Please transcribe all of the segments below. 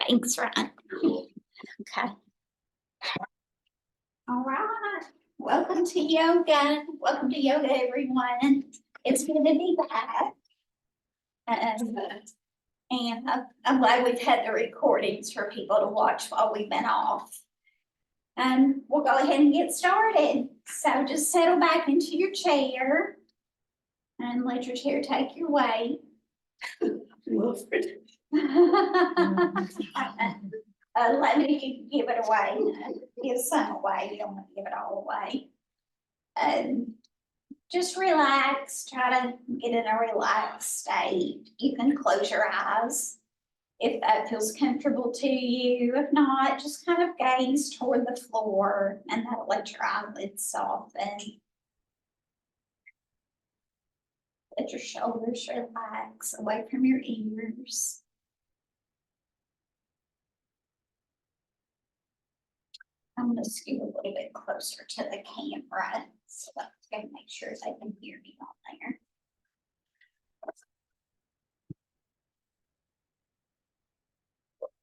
Thanks, Ryan. Okay. All right. Welcome to yoga. Welcome to yoga, everyone. It's good to be back. And I'm glad we've had the recordings for people to watch while we've been off. And we'll go ahead and get started. So just settle back into your chair and let your chair take your weight. Let me give it away. Give some away. You don't want to give it all away. Just relax. Try to get in a relaxed state. You can close your eyes if that feels comfortable to you. If not, just kind of gaze toward the floor and that'll let your eyelids soften. Let your shoulders relax away from your ears. I'm going to scoot a little bit closer to the camera so that I can make sure they can hear me on there.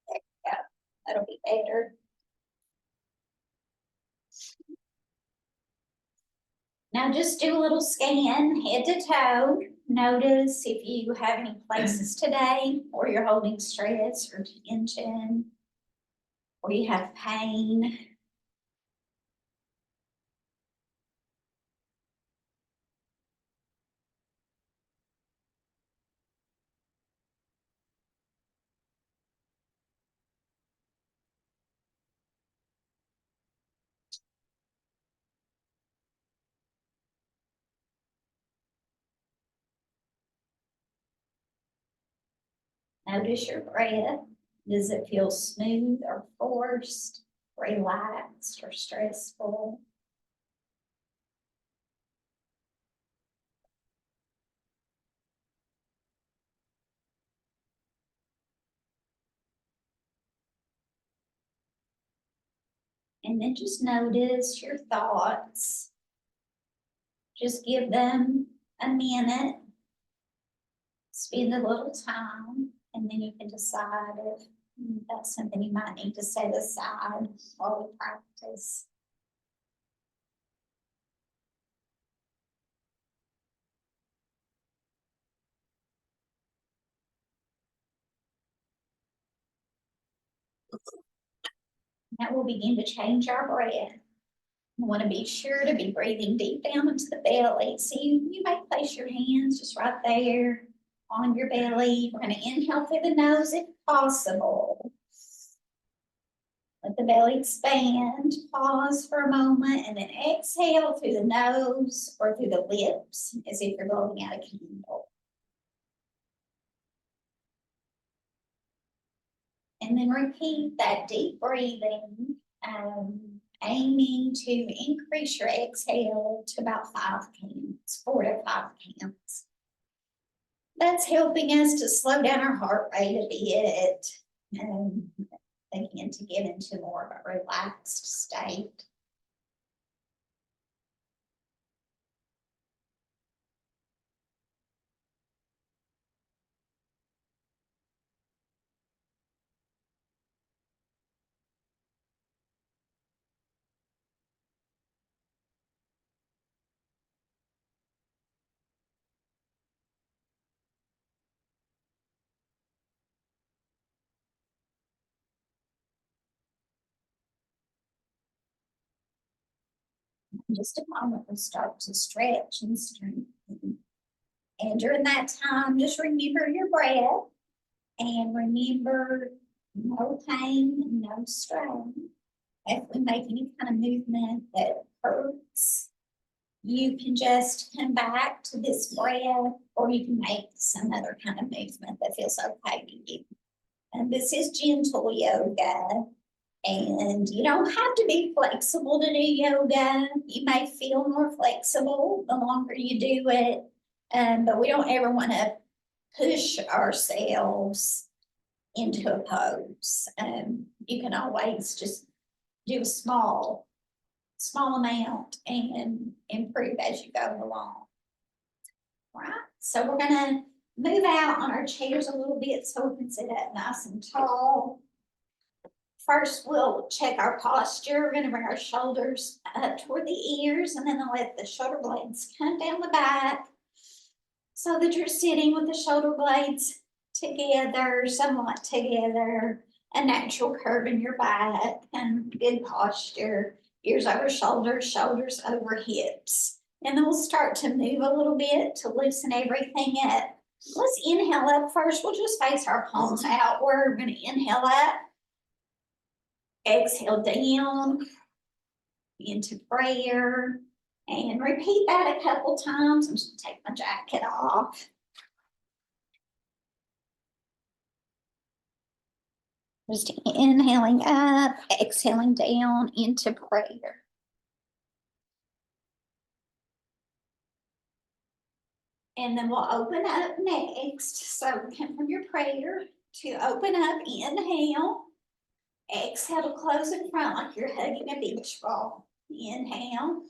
There we go. That'll be better. Now just do a little scan head to toe. Notice if you have any places today or you're holding stress or tension or you have pain. Notice your breath. Does it feel smooth or forced, relaxed or stressful? And then just notice your thoughts. Just give them a minute. Spend a little time, and then you can decide if that's something you might need to set aside while we practice. Now we'll begin to change our breath. You want to be sure to be breathing deep down into the belly. So you may place your hands just right there on your belly. We're going to inhale through the nose if possible. Let the belly expand. Pause for a moment and then exhale through the nose or through the lips as if you're blowing out a candle. And then repeat that deep breathing, aiming to increase your exhale to about 5 counts, 4 to 5 counts. That's helping us to slow down our heart rate a bit and begin to get into more of a relaxed state. In just a moment, we'll start to stretch and strengthen. And during that time, just remember your breath and remember no pain, no strain. If we make any kind of movement that hurts, you can just come back to this breath, or you can make some other kind of movement that feels okay to you. And this is gentle yoga. And you don't have to be flexible to do yoga. You may feel more flexible the longer you do it. But we don't ever want to push ourselves into a pose. You can always just do a small amount and improve as you go along. All right, so we're gonna move out on our chairs a little bit so we can sit up nice and tall. First, we'll check our posture. We're gonna bring our shoulders up toward the ears and then let the shoulder blades come down the back so that you're sitting with the shoulder blades together, somewhat together, a natural curve in your back and good posture, ears over shoulders, shoulders over hips. And then we'll start to move a little bit to loosen everything up. Let's inhale up first. We'll just face our palms outward. We're gonna inhale up. Exhale down into prayer and repeat that a couple times. I'm just gonna take my jacket off. Just inhaling up, exhaling down into prayer. And then we'll open up next. So come from your prayer to open up, inhale. Exhale to close in front like you're hugging a beach ball. Inhale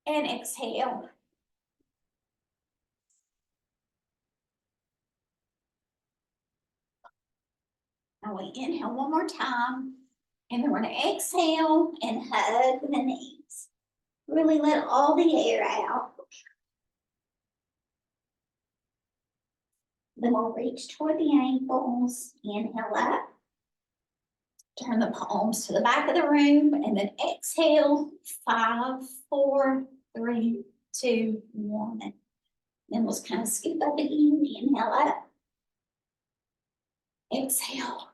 and exhale. Now we inhale one more time, and then we're going to exhale and hug the knees. Really let all the air out. Then we'll reach toward the ankles. Inhale up. Turn the palms to the back of the room, and then exhale. 5, 4, 3, 2, 1. Then we'll kind of scoop up again. Inhale up. Exhale.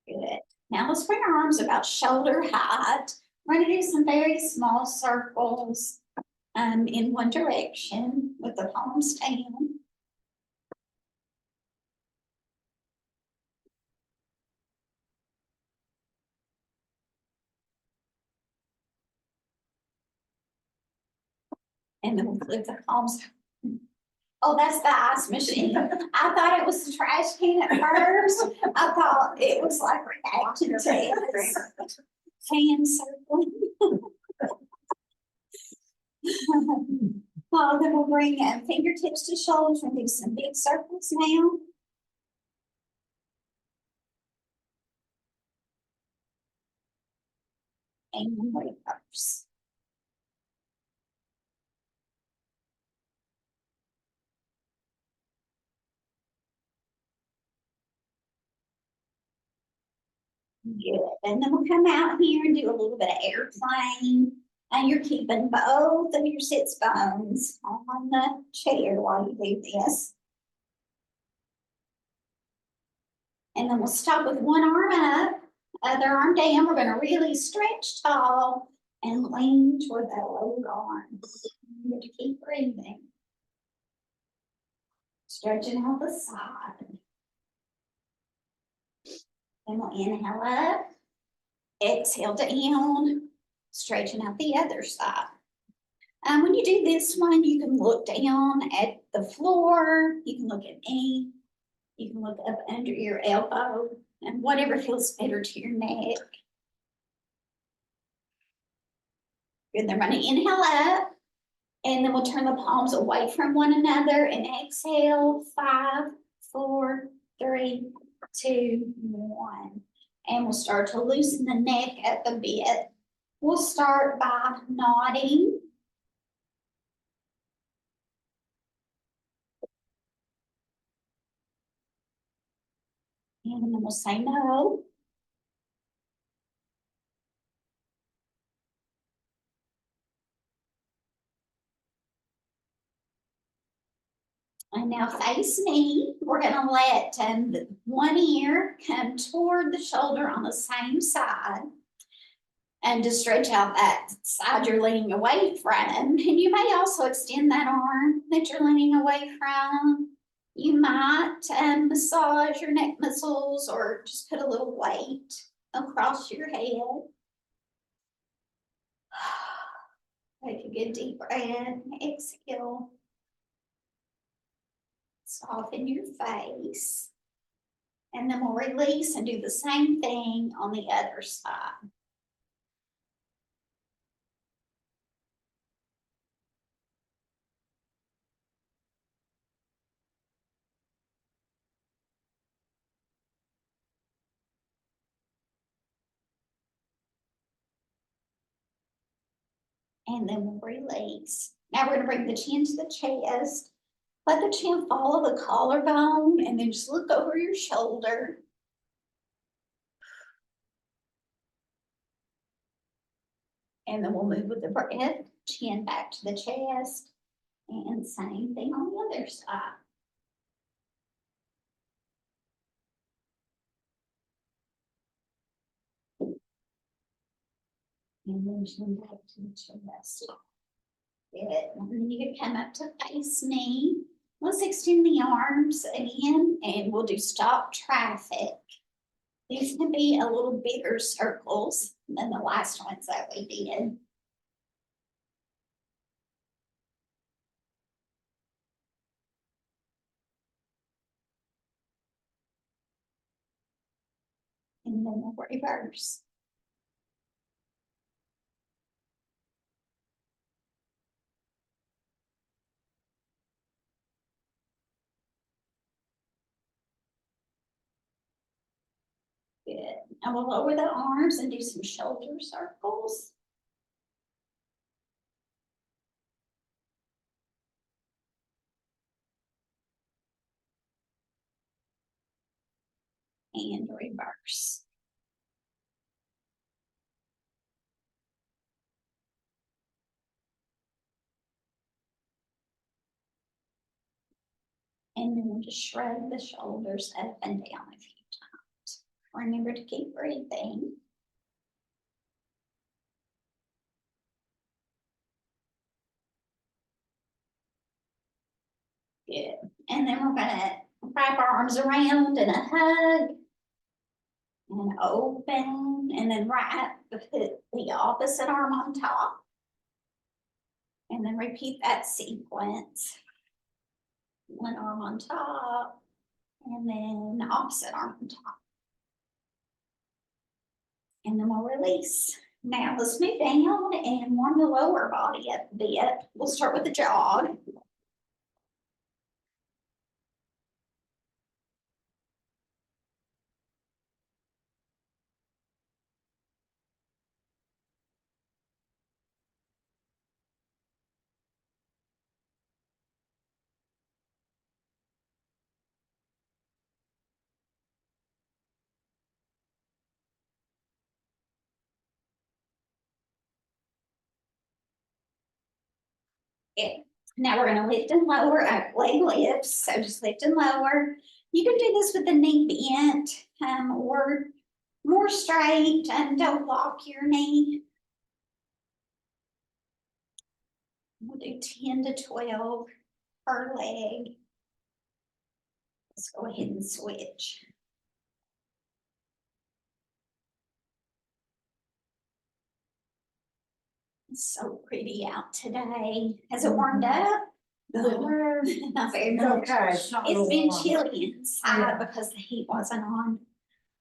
Good. Now let's bring our arms about shoulder height. We're going to do some very small circles in one direction with the palms down. And then we'll flip the palms. Oh, that's the ice machine. I thought it was the trash can at first. I thought it was like reacting to it. Hand circling. Oh, then we'll bring fingertips to shoulders and do some big circles now. And reverse. Good. And then we'll come out here and do a little bit of airplane. And you're keeping both of your sits bones on the chair while you do this. And then we'll stop with one arm up, other arm down. We're going to really stretch tall and lean toward that lower arm. You have to keep breathing. Stretching out the side. Then we'll inhale up, exhale down, stretching out the other side. When you do this one, you can look down at the floor, you can look at me, you can look up under your elbow, and whatever feels better to your neck. Good, then we're going to inhale up, and then we'll turn the palms away from one another and exhale. 5, 4, 3, 2, 1. And we'll start to loosen the neck up a bit. We'll start by nodding. And then we'll say no. And now face me. We're going to let one ear come toward the shoulder on the same side. And to stretch out that side you're leaning away from. And you may also extend that arm that you're leaning away from. You might massage your neck muscles or just put a little weight across your head. Take a good deep breath. Exhale. Soften your face. And then we'll release and do the same thing on the other side. And then we'll release. Now we're gonna bring the chin to the chest. Let the chin follow the collarbone and then just look over your shoulder. And then we'll move with the breath, chin back to the chest. And same thing on the other side. And then chin back to the chest. Good. And then you can come up to face me. Let's extend the arms again and we'll do stop traffic. These can be a little bigger circles than the last ones that we did. And then we'll reverse. Good. And we'll lower the arms and do some shoulder circles. And reverse. And then we'll just shrug the shoulders up and down a few times. Remember to keep breathing. Good. And then we're gonna wrap our arms around in a hug. And open, and then wrap the opposite arm on top. And then repeat that sequence. One arm on top, and then opposite arm on top. And then we'll release. Now let's move down and warm the lower body up a bit. We'll start with the jog. Okay. Now we're gonna lift and lower, leg lifts, so just lift and lower. You can do this with the knee bent or more straight, and don't lock your knee. We'll do 10 to 12 per leg. Let's go ahead and switch. It's so pretty out today. Has it warmed up? Not very much. Okay, it's not It's real been warm. chilly inside Yeah. because the heat wasn't on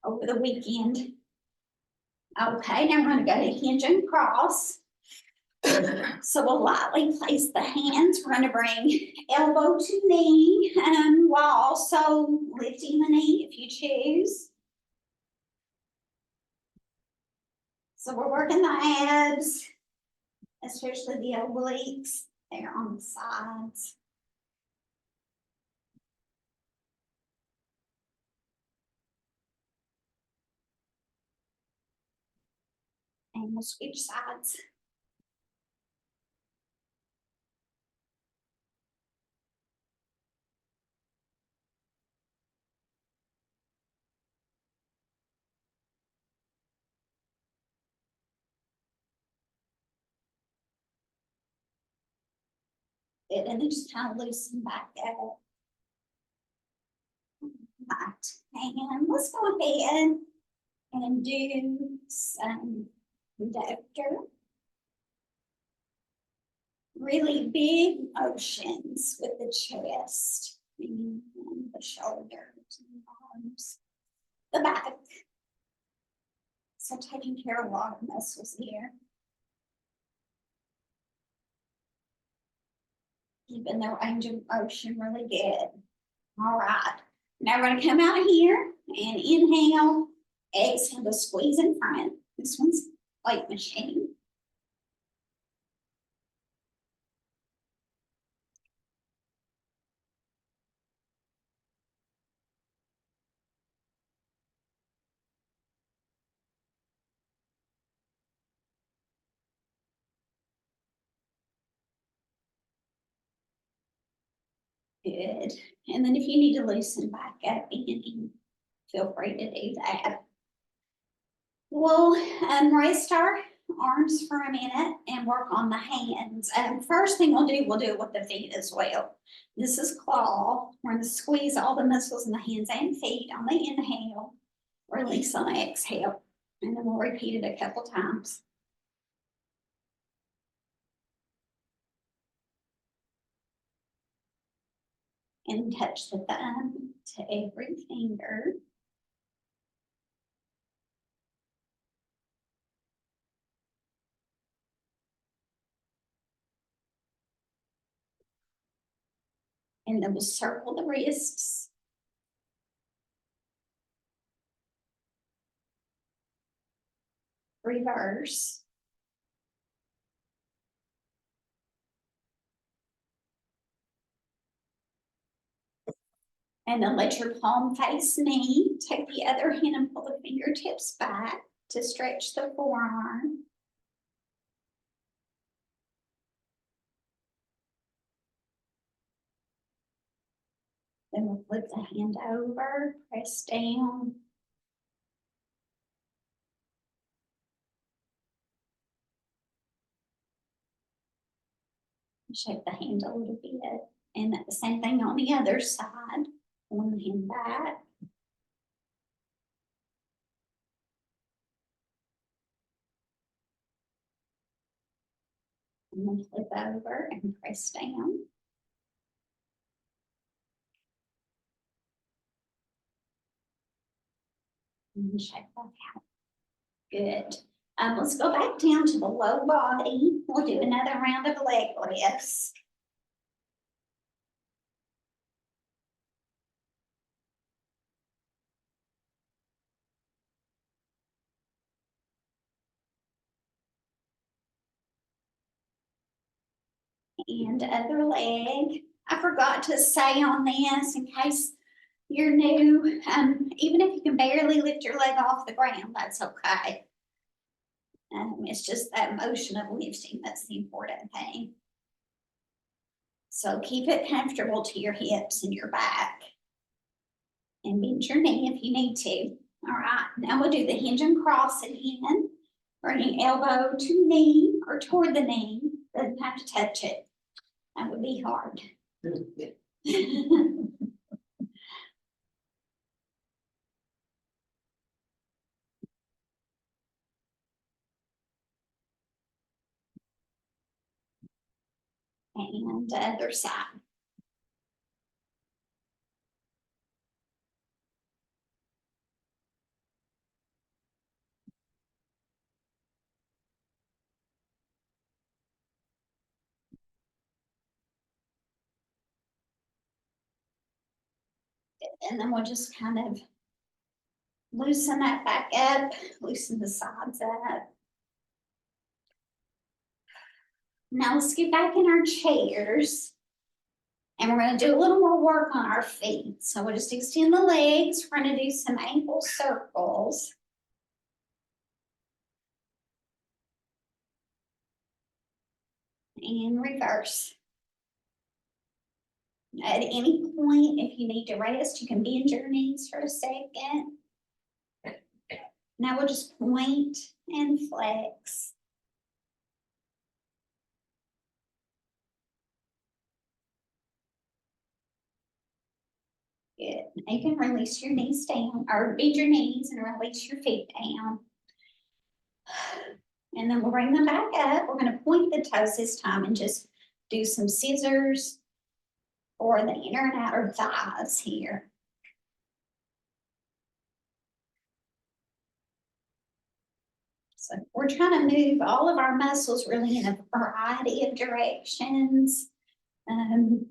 over the weekend. Okay, now we're gonna go to hinge and cross. So we'll lightly place the hands. We're gonna bring elbow to knee, while also lifting the knee if you choose. So we're working the abs, especially the obliques. They're on the sides. And we'll switch sides. And then just kind of loosen back up. Right, and let's go ahead and do some adductor. Really big motions with the chest and the shoulders and arms, the back. So taking care of a lot of muscles here. Keeping the range of motion really good. All right, now we're gonna come out here and inhale, exhale to squeeze in front. This one's like machine. Good. And then if you need to loosen back up, you feel free to do that. We'll rest our arms for a minute and work on the hands. First thing we'll do it with the feet as well. This is claw. We're going to squeeze all the muscles in the hands and feet on the inhale, release on the exhale, and then we'll repeat it a couple times. And touch the thumb to every finger. And then we'll circle the wrists. Reverse. And then let your palm face me. Take the other hand and pull the fingertips back to stretch the forearm. Then we'll flip the hand over, press down. Shake the hand a little bit. And the same thing on the other side. One hand back. And then flip over and press down. And shake that out. Good. Let's go back down to the low body. We'll do another round of leg lifts. And other leg. I forgot to say on this, in case you're new, even if you can barely lift your leg off the ground, that's okay. It's just that motion of lifting that's the important thing. So keep it comfortable to your hips and your back. And bend your knee if you need to. All right, now we'll do the hinge and cross again. Bringing elbow to knee or toward the knee. Doesn't have to touch it. That would be hard. And the other side. And then we'll just kind of loosen that back up, loosen the sides up. Now let's get back in our chairs. And we're going to do a little more work on our feet. So we'll just extend the legs. We're going to do some ankle circles. And reverse. At any point, if you need to rest, you can bend your knees for a second. Now we'll just point and flex. Good. Now you can release your knees down, or bend your knees and release your feet down. And then we'll bring them back up. We're going to point the toes this time and just do some scissors for the inner and outer thighs here. So we're trying to move all of our muscles really in a variety of directions.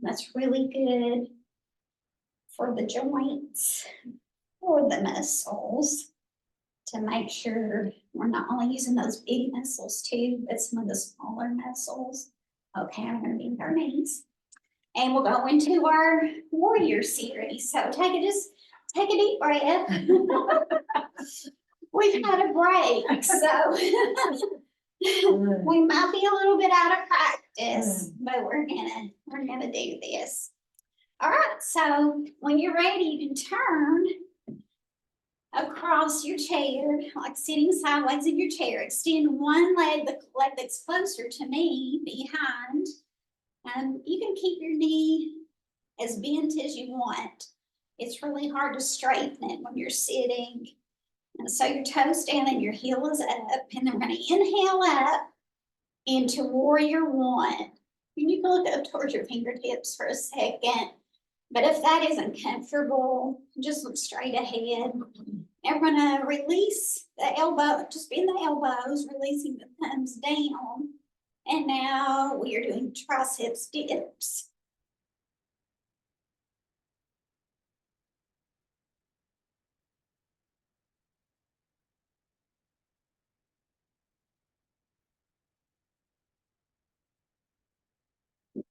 That's really good for the joints, for the muscles, to make sure we're not only using those big muscles too, but some of the smaller muscles. Okay, I'm going to bend our knees. And we'll go into our warrior series. So take a deep breath. We've had a break, so we might be a little bit out of practice, but we're gonna do this. All right, so when you're ready, you can turn across your chair, like sitting sideways in your chair. Extend one leg, the leg that's closer to me, behind. You can keep your knee as bent as you want. It's really hard to straighten it when you're sitting. And so your toes down and your heel is up. And then we're going to inhale up into warrior one. And you can look up towards your fingertips for a second. But if that isn't comfortable, just look straight ahead. And we're going to release the elbow, just bend the elbows, releasing the thumbs down. And now we are doing triceps dips.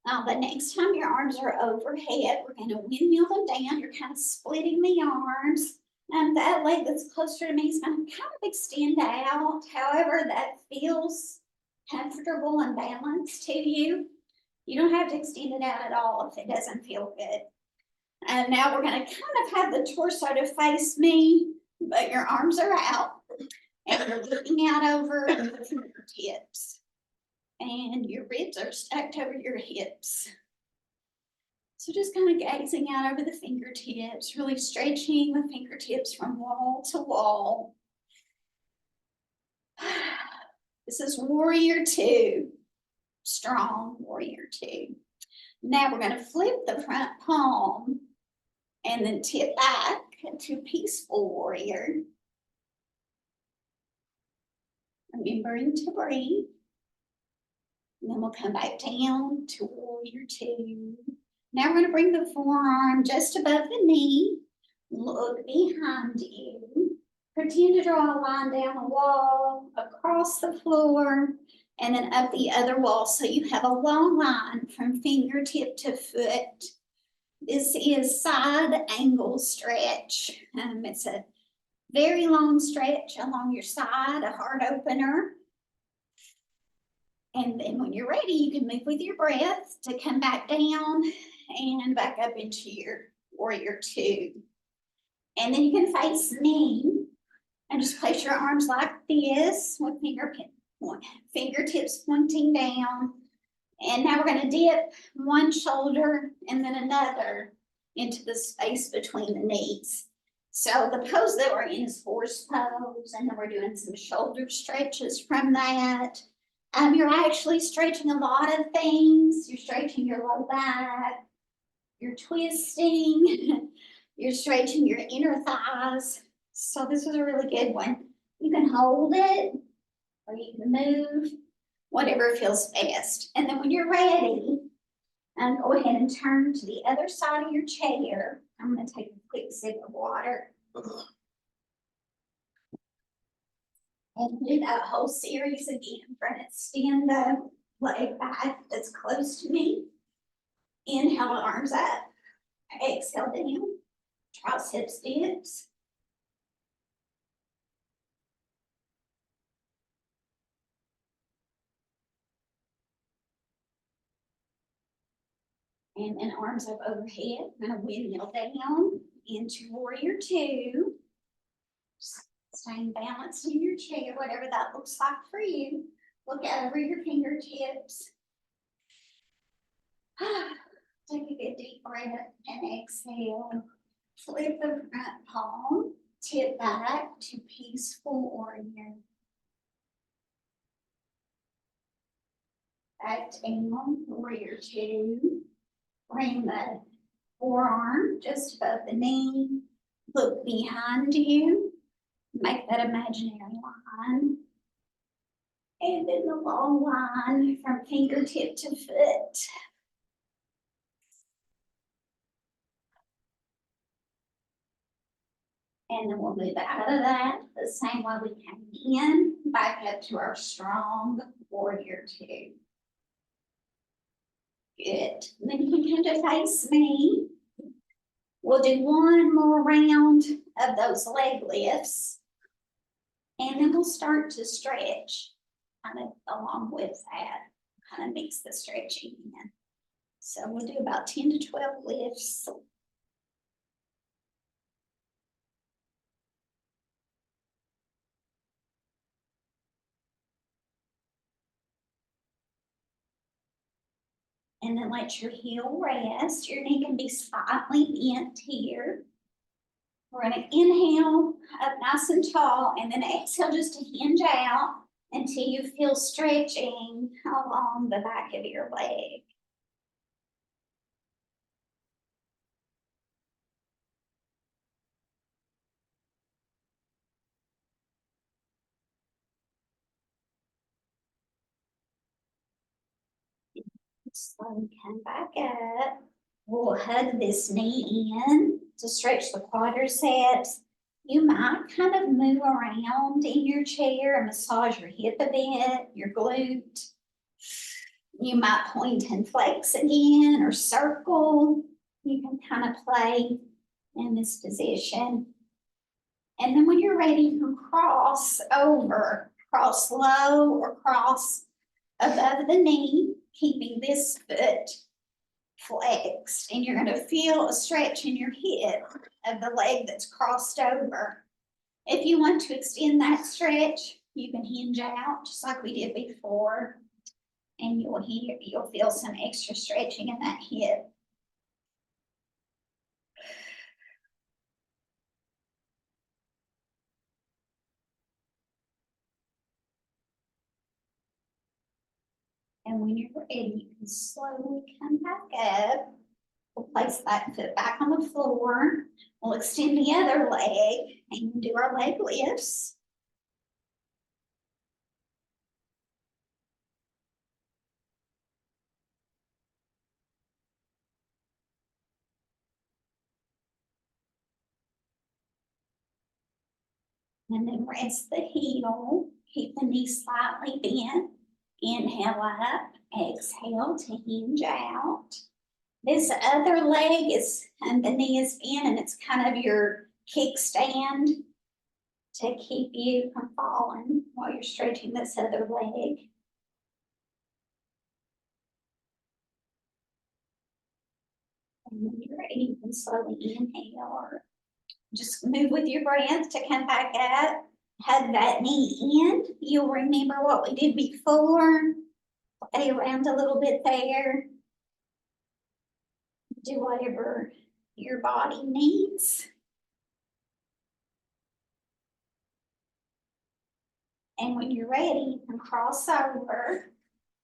Now, the next time your arms are overhead, we're going to windmill them down. You're kind of splitting the arms. And that leg that's closer to me is going to kind of extend out. However, that feels comfortable and balanced to you. You don't have to extend it out at all if it doesn't feel good. And now we're going to kind of have the torso to face me, but your arms are out. And you're looking out over the fingertips. And your ribs are stacked over your hips. So just kind of gazing out over the fingertips, really stretching the fingertips from wall to wall. This is warrior two, strong warrior two. Now we're going to flip the front palm and then tip back to peaceful warrior. Remembering to breathe. And then we'll come back down to warrior two. Now we're going to bring the forearm just above the knee. Look behind you. Pretend to draw a line down the wall, across the floor, and then up the other wall. So you have a long line from fingertip to foot. This is side angle stretch. It's a very long stretch along your side, a heart opener. And then when you're ready, you can move with your breath to come back down and back up into your warrior two. And then you can face me and just place your arms like this with fingertips pointing down. And now we're going to dip one shoulder and then another into the space between the knees. So the pose that we're in is horse pose, and then we're doing some shoulder stretches from that. You're actually stretching a lot of things. You're stretching your low back, you're twisting, you're stretching your inner thighs. So this is a really good one. You can hold it or you can move, whatever feels best. And then when you're ready, go ahead and turn to the other side of your chair. I'm going to take a quick sip of water. And do that whole series again. We're going to extend the leg back that's close to me. Inhale, arms up. Exhale down. Triceps dips. And then arms up overhead. I'm going to windmill down into warrior two. Staying balanced in your chair, whatever that looks like for you. Look out over your fingertips. Take a good deep breath and exhale. Flip the front palm, tip back to peaceful warrior. Back down, warrior two. Bring the forearm just above the knee. Look behind you. Make that imaginary line. And then the long line from fingertip to foot. And then we'll move out of that the same way we came in, back up to our strong warrior two. Good. And then you can come to face me. We'll do one more round of those leg lifts. And then we'll start to stretch kind of along with that, kind of mix the stretching in. So we'll do about 10 to 12 lifts. And then let your heel rest. Your knee can be slightly bent here. We're gonna inhale up nice and tall, and then exhale just to hinge out until you feel stretching along the back of your leg. Slowly come back up. We'll hug this knee in to stretch the quadriceps. You might kind of move around in your chair and massage your hip a bit, your glute. You might point and flex again or circle. You can kind of play in this position. And then when you're ready, you can cross over, cross low or cross above the knee, keeping this foot flexed. And you're going to feel a stretch in your hip of the leg that's crossed over. If you want to extend that stretch, you can hinge out just like we did before. And you'll feel some extra stretching in that hip. And when you're ready, you can slowly come back up. We'll place that foot back on the floor. We'll extend the other leg and do our leg lifts. And then rest the heel. Keep the knee slightly bent. Inhale up, exhale to hinge out. This other leg is, and the knee is in, and it's kind of your kickstand to keep you from falling while you're stretching this other leg. And when you're ready, you can slowly inhale or just move with your breath to come back up. Hug that knee in. You'll remember what we did before. Play around a little bit there. Do whatever your body needs. And when you're ready, you can cross over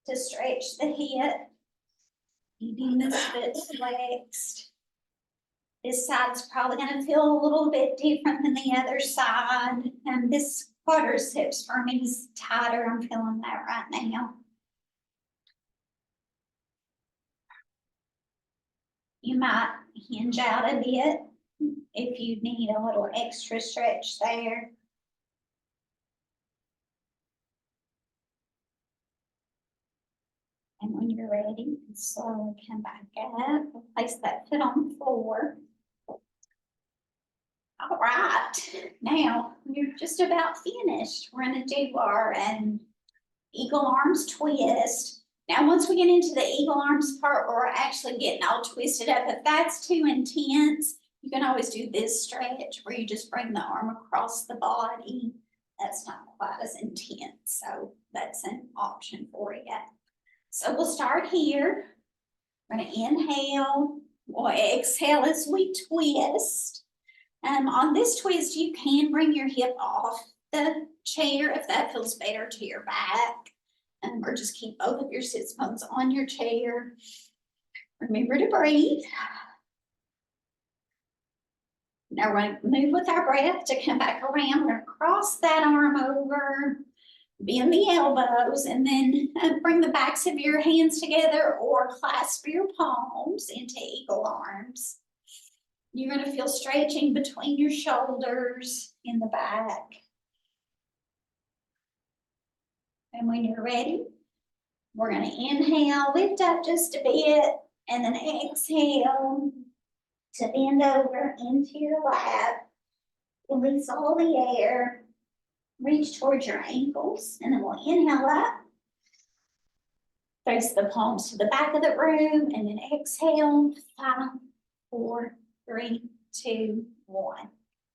to stretch the hip. Keeping this foot flexed. This side's probably going to feel a little bit different than the other side. And this quadriceps for me is tighter. I'm feeling that right now. You might hinge out a bit if you need a little extra stretch there. And when you're ready, you can slowly come back up. Place that foot on the floor. All right, now you're just about finished. We're going to do our eagle arms twist. Now, once we get into the eagle arms part, we're actually getting all twisted up. If that's too intense, you can always do this stretch where you just bring the arm across the body. That's not quite as intense, so that's an option for you. So we'll start here. We're going to inhale. We'll exhale as we twist. On this twist, you can bring your hip off the chair if that feels better to your back. Or just keep both of your sit bones on your chair. Remember to breathe. Now we're going to move with our breath to come back around. We're going to cross that arm over, bend the elbows, and then bring the backs of your hands together or clasp your palms into eagle arms. You're going to feel stretching between your shoulders in the back. And when you're ready, we're going to inhale, lift up just a bit, and then exhale to bend over into your lap. Release all the air. Reach towards your ankles, and then we'll inhale up. Face the palms to the back of the room and then exhale, 5, 4, 3, 2, 1.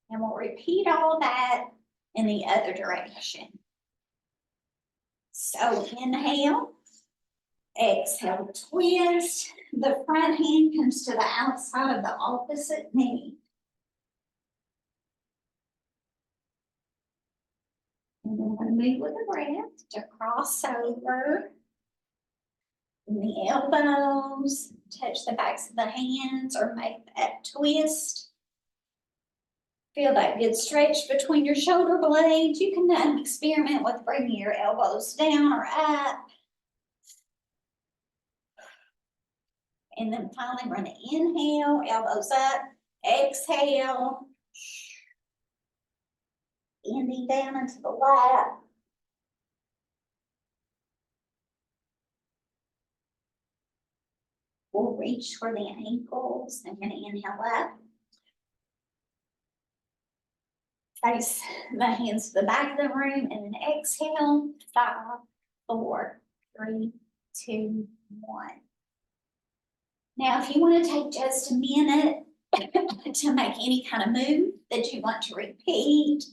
And we'll repeat all that in the other direction. So inhale, exhale, twist. The front hand comes to the outside of the opposite knee. And then we're going to move with the breath to cross over. The elbows, touch the backs of the hands or make that twist. Feel that good stretch between your shoulder blades. You can experiment with bringing your elbows down or up. And then finally we're going to inhale, elbows up, exhale, ending down into the lap. We'll reach for the ankles. I'm going to inhale up. Face the hands to the back of the room and then exhale, 5, 4, 3, 2, 1. Now, if you want to take just a minute to make any kind of move that you want to repeat,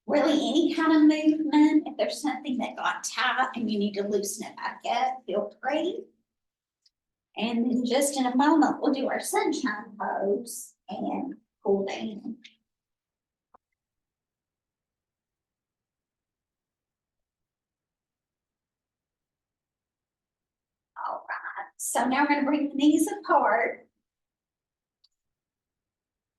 really any kind of movement, if there's something that got tight and you need to loosen it back up, feel free. And then just in a moment, we'll do our sunshine pose and cool down. All right, so now we're going to bring the knees apart.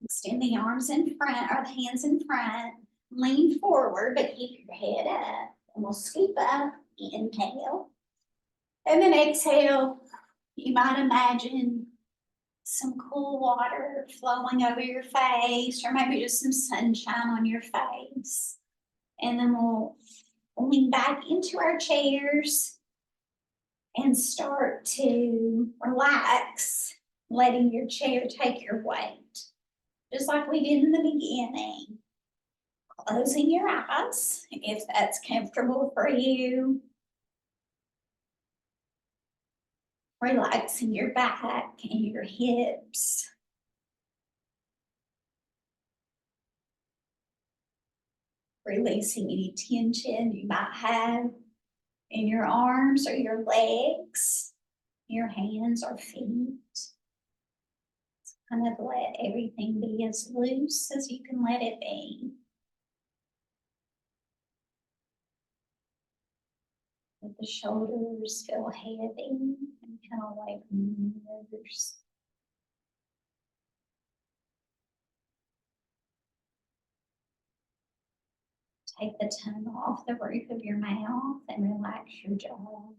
Extend the arms in front or the hands in front. Lean forward, but keep your head up. And we'll scoop up, inhale. And then exhale. You might imagine some cool water flowing over your face, or maybe just some sunshine on your face. And then we'll lean back into our chairs and start to relax, letting your chair take your weight, just like we did in the beginning. Closing your eyes if that's comfortable for you. Relaxing your back and your hips. Releasing any tension you might have in your arms or your legs, your hands or feet. Kind of let everything be as loose as you can let it be. Let the shoulders feel heavy and kind of like mirrors. Take the tongue off the roof of your mouth and relax your jaw.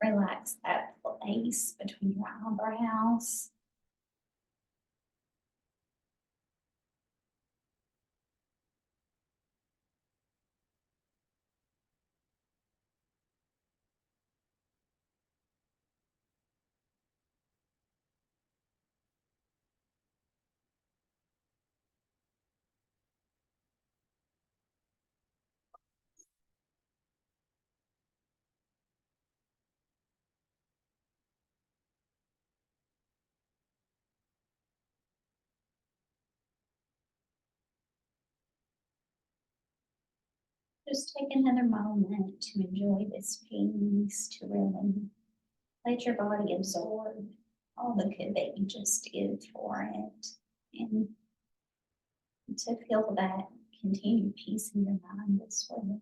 Relax that place between your eyebrows. Just take another moment to enjoy this peace, to really let your body absorb all the good that you just did for it, and to feel that continued peace in your mind as well.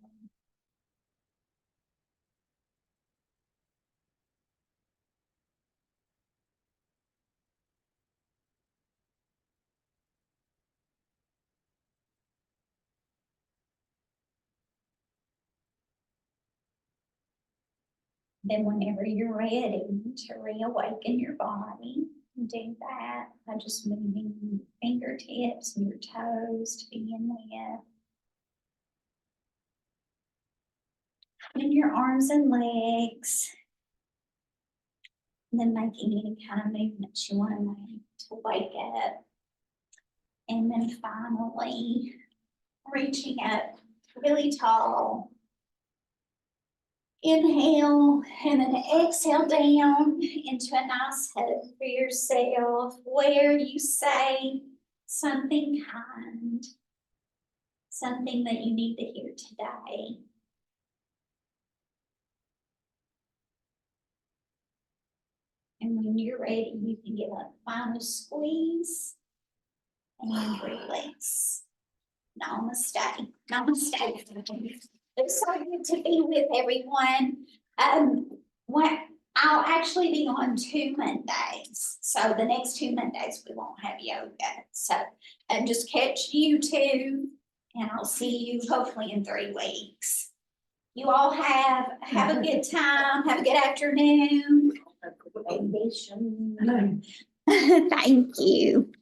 Then whenever you're ready to reawaken your body, do that by just moving your fingertips and your toes to begin with. And your arms and legs. And then making any kind of movements you want to make to wake up. And then finally, reaching up really tall. Inhale and then exhale down into a nice hug for yourself where you say something kind, something that you need to hear today. And when you're ready, you can give a final squeeze and release. Namaste. Namaste. It's so good to be with everyone. What I'll actually be on 2 Mondays. So the next 2 Mondays we won't have yoga. So just catch YouTube and I'll see you hopefully in 3 weeks. You all have a good time. Have a good afternoon. Thank you.